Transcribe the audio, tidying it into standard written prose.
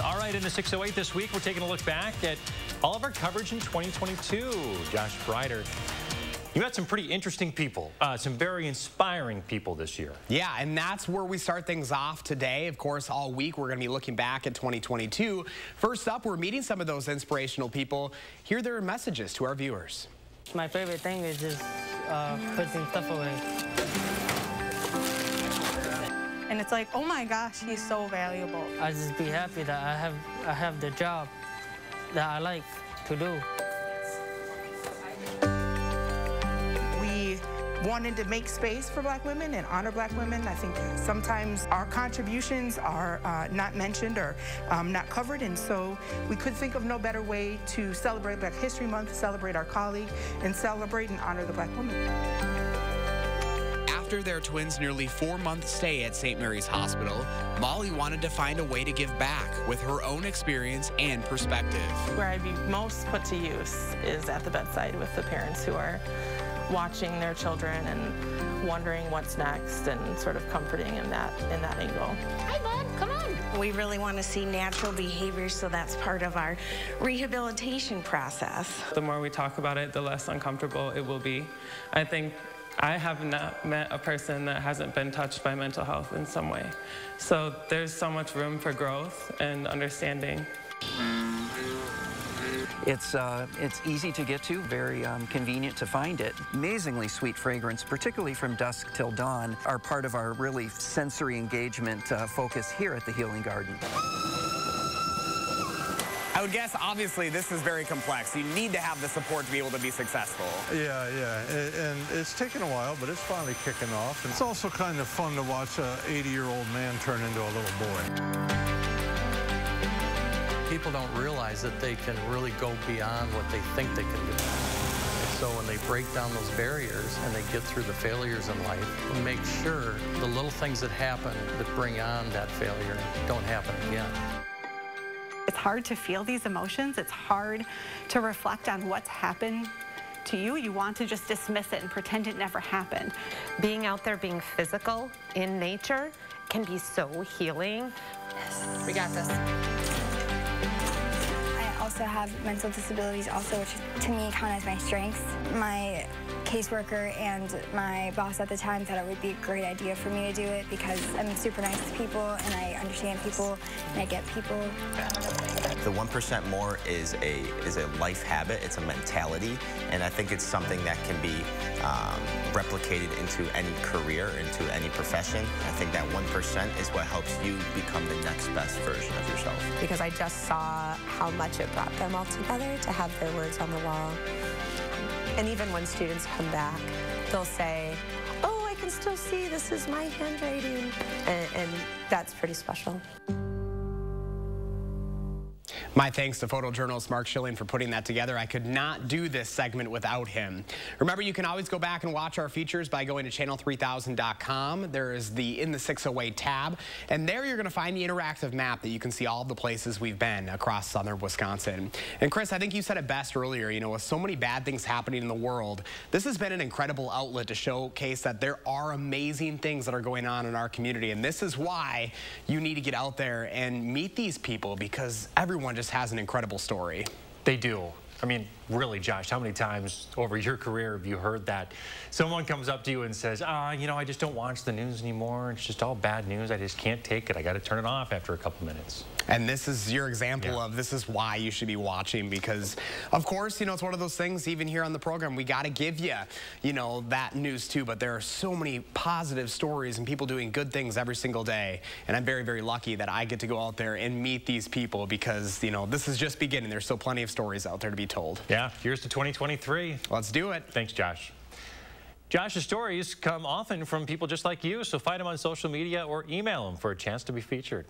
All right, in the 608 this week, we're taking a look back at all of our coverage in 2022. Josh Spreiter, you had some pretty interesting people, some very inspiring people this year. Yeah, and that's where we start things off today. Of course, all week we're going to be looking back at 2022. First up, we're meeting some of those inspirational people. Hear their messages to our viewers. My favorite thing is just putting stuff away. And it's like, oh my gosh, he's so valuable. I just be happy that I have the job that I like to do. We wanted to make space for Black women and honor Black women. I think sometimes our contributions are not mentioned or not covered, and so we could think of no better way to celebrate Black History Month, celebrate our colleague, and celebrate and honor the Black woman. After their twins' nearly 4-month stay at St. Mary's Hospital, Molly wanted to find a way to give back with her own experience and perspective. Where I'd be most put to use is at the bedside with the parents who are watching their children and wondering what's next and sort of comforting in that angle. Hi, bud, come on. We really want to see natural behavior, so that's part of our rehabilitation process. The more we talk about it, the less uncomfortable it will be. I think I have not met a person that hasn't been touched by mental health in some way. So there's so much room for growth and understanding. It's easy to get to, very convenient to find it. Amazingly sweet fragrance, particularly from dusk till dawn, are part of our really sensory engagement focus here at the Healing Garden. I would guess, obviously, this is very complex. You need to have the support to be able to be successful. Yeah, and it's taken a while, but it's finally kicking off. And it's also kind of fun to watch an 80-year-old man turn into a little boy. People don't realize that they can really go beyond what they think they can do. So when they break down those barriers and they get through the failures in life, make sure the little things that happen that bring on that failure don't happen again. It's hard to feel these emotions. It's hard to reflect on what's happened to you. You want to just dismiss it and pretend it never happened. Being out there, being physical in nature can be so healing. Yes. We got this. I also have mental disabilities also, which to me count as my strengths. My caseworker and my boss at the time thought it would be a great idea for me to do it because I'm super nice to people and I understand people and I get people. The 1% more is a life habit, it's a mentality, and I think it's something that can be replicated into any career, into any profession. I think that 1% is what helps you become the next best version of yourself. Because I just saw how much it brought them all together to have their words on the wall. And even when students come back, they'll say, oh, I can still see this is my handwriting. And that's pretty special. My thanks to photojournalist Mark Schilling for putting that together. I could not do this segment without him. Remember, you can always go back and watch our features by going to channel3000.com. There is the In the 608 tab, and there you're going to find the interactive map that you can see all the places we've been across southern Wisconsin. And Chris, I think you said it best earlier, you know, with so many bad things happening in the world, this has been an incredible outlet to showcase that there are amazing things that are going on in our community, and this is why you need to get out there and meet these people, because everyone just has an incredible story. They do. I mean, really, Josh, how many times over your career have you heard that someone comes up to you and says, you know, I just don't watch the news anymore. It's just all bad news. I just can't take it. I got to turn it off after a couple minutes. And this is your example of this is why you should be watching, because, of course, you know, it's one of those things, even here on the program, we got to give you, you know, that news too. But there are so many positive stories and people doing good things every single day. And I'm very, very lucky that I get to go out there and meet these people because, you know, this is just beginning. There's still plenty of stories out there to be told. Yeah, here's to 2023. Let's do it. Thanks, Josh. Josh's stories come often from people just like you, so find him on social media or email him for a chance to be featured.